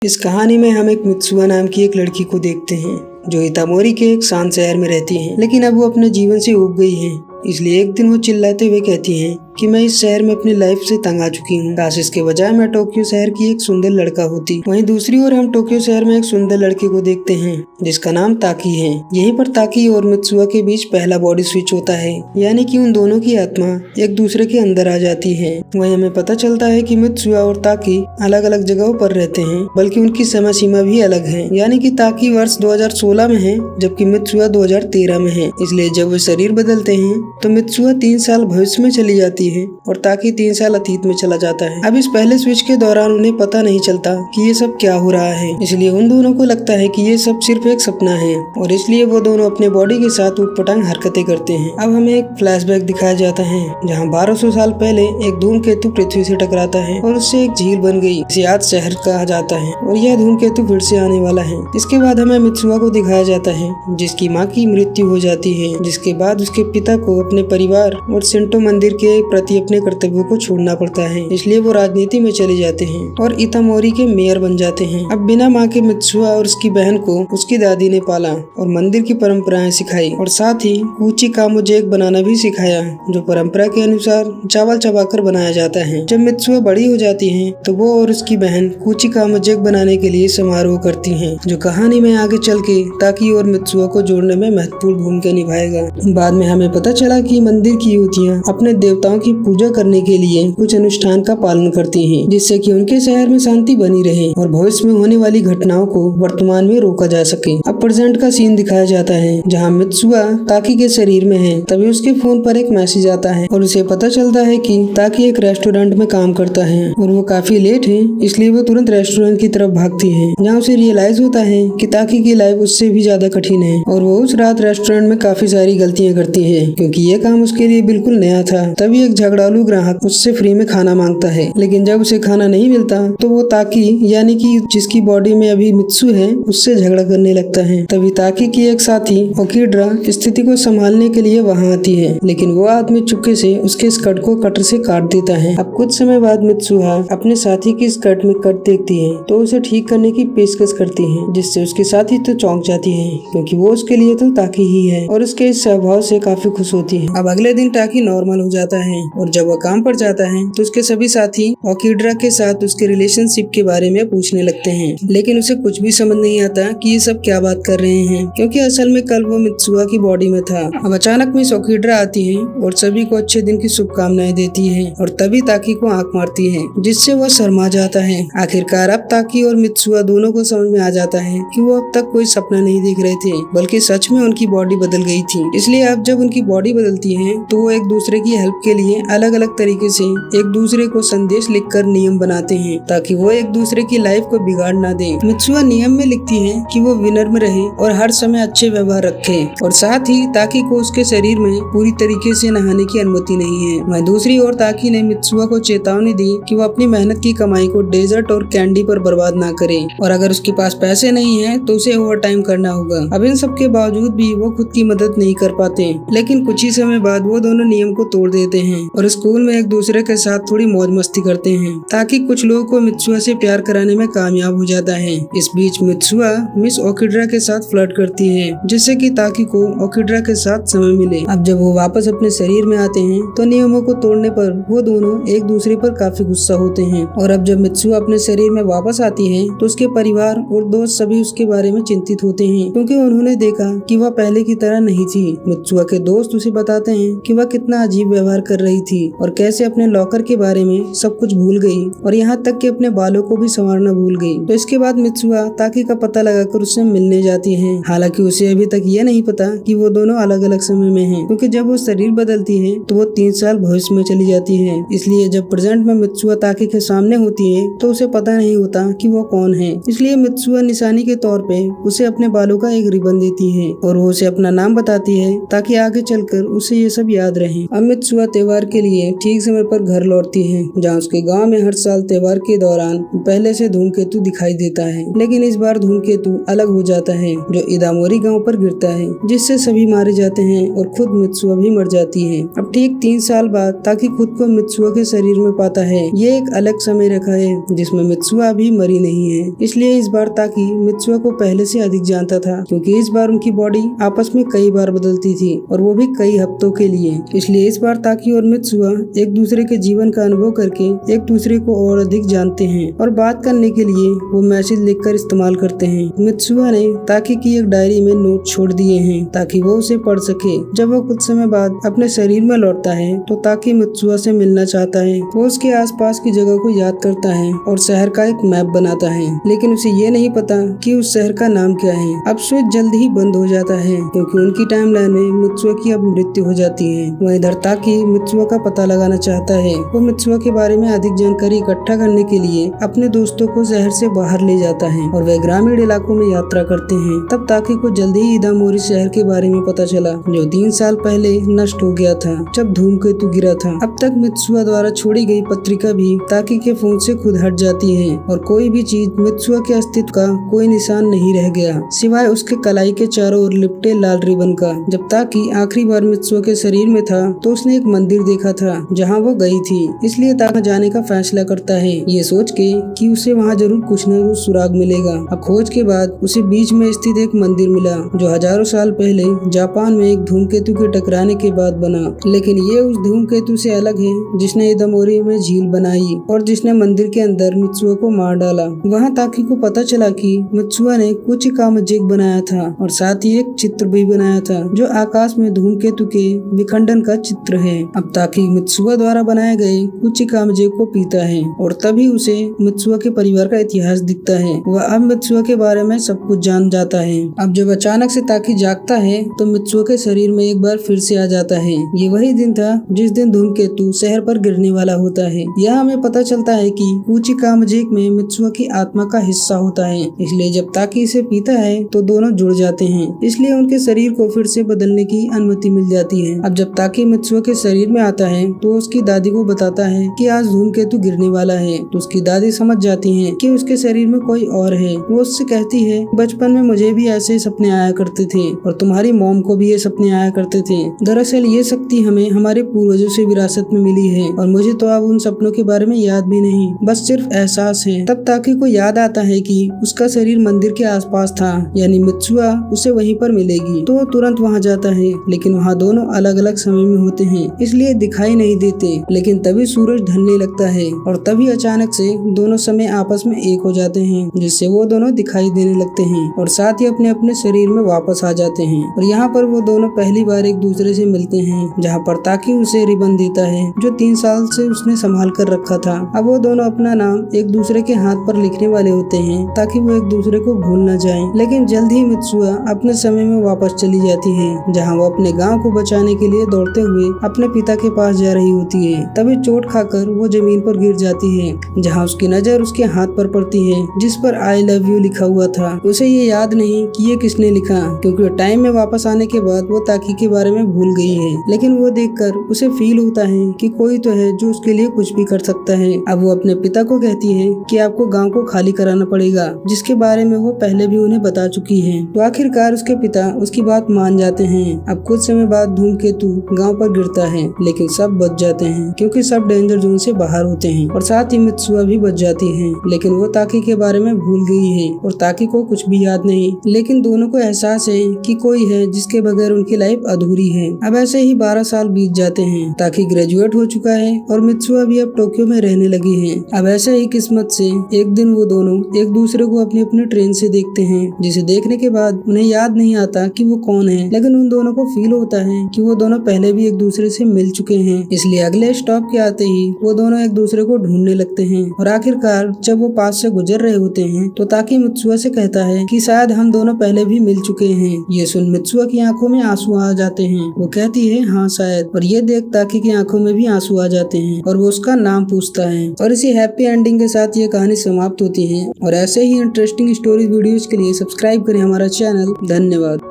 इस कहानी में हम एक मित्सुआ नाम की एक लड़की को देखते हैं जो इतामोरी के एक शांत शहर में रहती है, लेकिन अब वो अपने जीवन से ऊब गई है। इसलिए एक दिन वो चिल्लाते हुए कहती है कि मैं इस शहर में अपनी लाइफ से तंग आ चुकी हूँ। काश इसके बजाय मैं टोक्यो शहर की एक सुंदर लड़का होती। वहीं दूसरी ओर हम टोक्यो शहर में एक सुंदर लड़के को देखते हैं जिसका नाम ताकी है। यहीं पर ताकी और मित्सुआ के बीच पहला बॉडी स्विच होता है, यानी कि उन दोनों की आत्मा एक दूसरे के अंदर आ जाती है। वहीं हमें पता चलता है कि मित्सुआ और ताकी अलग अलग जगहों पर रहते हैं, बल्कि उनकी समय सीमा भी अलग है। यानी कि ताकी वर्ष 2016 में है जबकि मित्सुआ 2013 में है। इसलिए जब वे शरीर बदलते हैं तो मित्सुआ 3 साल भविष्य में चली जाती है और ताकी 3 साल अतीत में चला जाता है। अब इस पहले स्विच के दौरान उन्हें पता नहीं चलता कि ये सब क्या हो रहा है, इसलिए उन दोनों को लगता है कि ये सब सिर्फ एक सपना है और इसलिए वो दोनों अपने बॉडी के साथ उटपटांग हरकतें करते हैं। अब हमें एक फ्लैशबैक दिखाया जाता है जहाँ 1200 साल पहले एक धूमकेतु पृथ्वी से टकराता है और उससे एक झील बन गई जिसे आज शहर कहा जाता है और यह धूमकेतु फिर से आने वाला है। इसके बाद हमें मित्सुआ को दिखाया जाता है जिसकी माँ की मृत्यु हो जाती है, जिसके बाद उसके पिता को अपने परिवार और शिंटो मंदिर के प्रति अपने कर्तव्यों को छोड़ना पड़ता है। इसलिए वो राजनीति में चले जाते हैं और इतामोरी के मेयर बन जाते हैं। अब बिना माँ के मित्सुआ और उसकी बहन को उसकी दादी ने पाला और मंदिर की परंपराएं सिखाई और साथ ही कूची कामोजेक बनाना भी सिखाया, जो परंपरा के अनुसार चावल चबाकर बनाया जाता है। जब मित्सुआ बड़ी हो जाती है तो वो और उसकी बहन कूची कामोजेक बनाने के लिए समारोह करती है, जो कहानी में आगे चल के ताकी और मित्सुआ को जोड़ने में महत्वपूर्ण भूमिका निभाएगा। बाद में हमें पता चला कि मंदिर की युवतियाँ अपने देवताओं की पूजा करने के लिए कुछ अनुष्ठान का पालन करती हैं, जिससे कि उनके शहर में शांति बनी रहे और भविष्य में होने वाली घटनाओं को वर्तमान में रोका जा सके। अब प्रेजेंट का सीन दिखाया जाता है जहाँ मित्सुआ ताकी के शरीर में है। तभी उसके फोन पर एक मैसेज आता है और उसे पता चलता है कि ताकी एक रेस्टोरेंट में काम करता है और वो काफी लेट है, इसलिए वो तुरंत रेस्टोरेंट की तरफ भागती है, जहाँ उसे रियलाइज होता है कि ताकी की लाइफ उससे भी ज्यादा कठिन है और वो उस रात रेस्टोरेंट में काफी सारी गलतियाँ करती है क्योंकि ये काम उसके लिए बिल्कुल नया था। तभी एक झगड़ालू ग्राहक उससे फ्री में खाना मांगता है, लेकिन जब उसे खाना नहीं मिलता तो वो ताकी यानी कि जिसकी बॉडी में अभी मित्सु है उससे झगड़ा करने लगता है। तभी ताकी की एक साथी ओकिड्रा स्थिति को संभालने के लिए वहाँ आती है, लेकिन वो आदमी चुपके से उसके स्कर्ट को कटर से काट देता है। अब कुछ समय बाद मित्सुआ अपने साथी की स्कर्ट में कट देखती है तो उसे ठीक करने की पेशकश करती है, जिससे उसके साथी तो चौंक जाती है क्योंकि वो उसके लिए तो ताकी ही है और उसके इस स्वभाव से काफी खुश होती है। अब अगले दिन ताकी नॉर्मल हो जाता है और जब वो काम पर जाता है तो उसके सभी साथी ओकिड्रा के साथ उसके रिलेशनशिप के बारे में पूछने लगते हैं, लेकिन उसे कुछ भी समझ नहीं आता कि ये सब क्या बात कर रहे हैं क्योंकि असल में कल वो मित्सुआ की बॉडी में था। अब अचानक मिस ओकिड्रा आती है और सभी को अच्छे दिन की शुभकामनाएं देती है और तभी ताकी को आंख मारती है, जिससे वो शर्मा जाता है। आखिरकार अब ताकी और मित्सुआ दोनों को समझ में आ जाता है कि वो अब तक कोई सपना नहीं देख रहे थे, बल्कि सच में उनकी बॉडी बदल गई थी। इसलिए अब जब उनकी बॉडी बदलती है तो वो एक दूसरे की हेल्प के लिए अलग अलग तरीके से एक दूसरे को संदेश लिखकर नियम बनाते हैं ताकि वो एक दूसरे की लाइफ को बिगाड़ ना दे। मित्सुआ नियम में लिखती है कि वो विनम्र रहे और हर समय अच्छे व्यवहार रखे और साथ ही ताकी को उसके शरीर में पूरी तरीके से नहाने की अनुमति नहीं है। वहीं दूसरी ओर ताकी ने मित्सुआ को चेतावनी दी कि वो अपनी मेहनत की कमाई को डेजर्ट और कैंडी पर बर्बाद ना करे और अगर उसके पास पैसे नहीं है तो उसे ओवर टाइम करना होगा। अब इन सब के बावजूद भी वो खुद की मदद नहीं कर पाते, लेकिन कुछ ही समय बाद वो दोनों नियम को तोड़ देते हैं और स्कूल में एक दूसरे के साथ थोड़ी मौज मस्ती करते हैं ताकि कुछ लोगों को मित्सुआ से प्यार कराने में कामयाब हो जाता है। इस बीच मित्सुआ मिस ओकिड्रा के साथ फ्लर्ट करती है जिससे कि ताकी को ओकिड्रा के साथ समय मिले। अब जब वो वापस अपने शरीर में आते हैं तो नियमों को तोड़ने पर वो दोनों एक दूसरे पर काफी गुस्सा होते हैं और अब जब मित्सुआ अपने शरीर में वापस आती है तो उसके परिवार और दोस्त सभी उसके बारे में चिंतित होते हैं क्योंकि उन्होंने देखा कि वह पहले की तरह नहीं थी। मित्सुआ के दोस्त उसे बताते हैं कि वह कितना अजीब व्यवहार कर रही थी और कैसे अपने लॉकर के बारे में सब कुछ भूल गई और यहाँ तक कि अपने बालों को भी संवारना भूल गई। तो इसके बाद मित्सुआ ताकी का पता लगाकर उससे मिलने जाती है। हालांकि उसे अभी तक ये नहीं पता कि वो दोनों अलग अलग समय में हैं, क्योंकि जब वो शरीर बदलती है तो वो 3 साल भविष्य में चली जाती है। इसलिए जब प्रेजेंट में मित्सुआ ताकी के सामने होती है तो उसे पता नहीं होता कि वो कौन है। इसलिए मित्सुआ निशानी के तौर पे उसे अपने बालों का एक रिबन देती है और वो उसे अपना नाम बताती है ताकि आगे चलकर उसे ये सब याद रहे। अब मित्सुआ त्योहार त्योहार के लिए ठीक समय पर घर लौटती है, जहाँ उसके गांव में हर साल त्योहार के दौरान पहले से धूमकेतु दिखाई देता है। लेकिन इस बार धूमकेतु अलग हो जाता है, जो इदामोरी गांव पर गिरता है, जिससे सभी मारे जाते हैं और खुद मित्सुआ भी मर जाती है। अब ठीक 3 साल बाद ताकि खुद को मित्सुआ के शरीर में पाता है। ये एक अलग समय रखा है जिसमें मित्सुआ अभी मरी नहीं है, इसलिए इस बार ताकि मित्सुआ को पहले से अधिक जानता था, क्योंकि इस बार उनकी बॉडी आपस में कई बार बदलती थी और वो भी कई हफ्तों के लिए। इसलिए इस बार ताकि और मित्सुआ एक दूसरे के जीवन का अनुभव करके एक दूसरे को और अधिक जानते हैं और बात करने के लिए वो मैसेज लिखकर इस्तेमाल करते हैं। मित्सुआ ने ताकि की एक डायरी में नोट छोड़ दिए हैं ताकि वो उसे पढ़ सके। जब वो कुछ समय बाद अपने शरीर में लौटता है तो ताकि मित्सुआ से मिलना चाहता है। वो उसके आसपास की जगह को याद करता है और शहर का एक मैप बनाता है, लेकिन उसे ये नहीं पता कि उस शहर का नाम क्या है। अब स्विच जल्द ही बंद हो जाता है क्योंकि उनकी टाइमलाइन में मित्सुआ की अब मृत्यु हो जाती है। वह इधर ताकि मित्सुआ का पता लगाना चाहता है। वो मित्सुआ के बारे में अधिक जानकारी इकट्ठा करने के लिए अपने दोस्तों को शहर से बाहर ले जाता है और वे ग्रामीण इलाकों में यात्रा करते हैं। तब ताकि को जल्दी ही इदामोरी शहर के बारे में पता चला, जो 3 साल पहले नष्ट हो गया था जब धूमकेतु गिरा था। अब तक मित्सुआ द्वारा छोड़ी गई पत्रिका भी ताकि के फोन से खुद हट जाती है और कोई भी चीज मित्सुआ के अस्तित्व का कोई निशान नहीं रह गया, सिवाय उसके कलाई के चारों ओर लिपटे लाल रिबन का। जब ताकि आखिरी बार मित्सुआ के शरीर में था तो उसने एक मंदिर देखा था जहाँ वो गई थी, इसलिए ताकि जाने का फैसला करता है, ये सोच के कि उसे वहाँ जरूर कुछ न कुछ सुराग मिलेगा। अब खोज के बाद उसे बीच में स्थित एक मंदिर मिला जो हजारों साल पहले जापान में एक धूमकेतु के टकराने के बाद बना। लेकिन ये उस धूमकेतु से अलग है जिसने इदामोरी में झील बनाई और जिसने मंदिर के अंदर मित्सुआ को मार डाला। वहाँ ताकि को पता चला कि मित्सुआ ने कुछ कामजेक बनाया था और साथ ही एक चित्र भी बनाया था जो आकाश में धूमकेतु के विखंडन का चित्र है। अब ताकि मित्सुआ द्वारा बनाए गए कुछ कामजेक को पीता है और तभी उसे मित्सुआ के परिवार का इतिहास दिखता है। वह अब मित्सुआ के बारे में सब कुछ जान जाता है। अब जब अचानक से ताकि जागता है तो मित्सुआ के शरीर में एक बार फिर से आ जाता है। ये वही दिन था जिस दिन धूमकेतु शहर पर गिरने वाला होता है। यह हमें पता चलता है कि कुची कामजेक में मित्सुआ की आत्मा का हिस्सा होता है, इसलिए जब ताकि इसे पीता है तो दोनों जुड़ जाते हैं, इसलिए उनके शरीर को फिर से बदलने की अनुमति मिल जाती है। अब जब ताकि मित्सुआ के शरीर में आता है तो उसकी दादी को बताता है कि आज धूमकेतु गिरने वाला है, तो उसकी दादी समझ जाती है कि उसके शरीर में कोई और है। वो उससे कहती है, बचपन में मुझे भी ऐसे सपने आया करते थे और तुम्हारी मॉम को भी ये सपने आया करते थे। दरअसल ये शक्ति हमें हमारे पूर्वजों से विरासत में मिली है और मुझे तो अब उन सपनों के बारे में याद भी नहीं, बस सिर्फ एहसास है। तब ताकि को याद आता है कि उसका शरीर मंदिर के आसपास था, यानी मित्सुआ उसे वहीं पर मिलेगी, तो तुरंत वहाँ जाता है। लेकिन वहाँ दोनों अलग अलग समय में होते हैं, इसलिए दिखाई नहीं देते। लेकिन तभी सूरज ढलने लगता है और तभी अचानक से दोनों समय आपस में एक हो जाते हैं, जिससे वो दोनों दिखाई देने लगते हैं और साथ ही अपने अपने शरीर में वापस आ जाते हैं। और यहाँ पर वो दोनों पहली बार एक दूसरे से मिलते हैं, जहाँ पर ताकि उसे रिबन देता है जो 3 साल से उसने संभाल कर रखा था। अब वो दोनों अपना नाम एक दूसरे के हाथ पर लिखने वाले होते हैं ताकि वो एक दूसरे को भूल न जाएं। लेकिन जल्द ही मित्सुआ अपने समय में वापस चली जाती है, जहाँ वो अपने गाँव को बचाने के लिए दौड़ते हुए अपने पिता के पास जा रही होती है। तभी चोट खाकर वो जमीन पर गिर जाती है, जहाँ उसकी नजर उसके हाथ पर पड़ती है जिस पर आई लव यू लिखा हुआ था। उसे ये याद नहीं कि ये किसने लिखा, क्योंकि टाइम में वापस आने के बाद वो ताकि के बारे में भूल गई है। लेकिन वो देखकर उसे फील होता है कि कोई तो है जो उसके लिए कुछ भी कर सकता है। अब वो अपने पिता को कहती है कि आपको गांव को खाली कराना पड़ेगा, जिसके बारे में वो पहले भी उन्हें बता चुकी है। तो आखिरकार उसके पिता उसकी बात मान जाते हैं। अब कुछ समय बाद धूमकेतु गांव पर गिरता है, लेकिन सब बच जाते हैं क्योंकि सब डेंजर जोन से बाहर होते हैं और साथ ही मित्सुआ भी बच जाती है। लेकिन वो ताकि के बारे में भूल गई है और ताकि को कुछ भी याद नहीं। लेकिन दोनों को एहसास है कि कोई है जिसके बगैर उनकी लाइफ अधूरी है। अब ऐसे ही 12 साल बीत जाते हैं। ताकि ग्रेजुएट हो चुका है और मित्सुआ भी अब टोक्यो में रहने लगी है। अब ऐसे ही किस्मत से एक दिन वो दोनों एक दूसरे को अपनी अपनी ट्रेन से देखते हैं, जिसे देखने के बाद उन्हें याद नहीं आता कि वो कौन है, लेकिन उन दोनों को फील होता है कि वो दोनों पहले भी एक दूसरे से मिल चुके हैं। इसलिए अगले स्टॉप के आते ही वो दोनों एक दूसरे को ढूंढने लगते हैं और आखिरकार जब वो पास से गुजर रहे होते हैं तो ताकि मित्सुआ से कहता है कि शायद हम दोनों पहले भी मिल चुके हैं। ये सुन मित्सुआ की आंखों में आंसू आ जाते हैं। वो कहती है हाँ शायद, और ये देख ताकि की आंखों में भी आंसू आ जाते हैं और वो उसका नाम पूछता है। और इसी हैप्पी एंडिंग के साथ ये कहानी समाप्त होती है। और ऐसे ही इंटरेस्टिंग स्टोरीज वीडियोज के लिए सब्सक्राइब करें हमारा चैनल। धन्यवाद।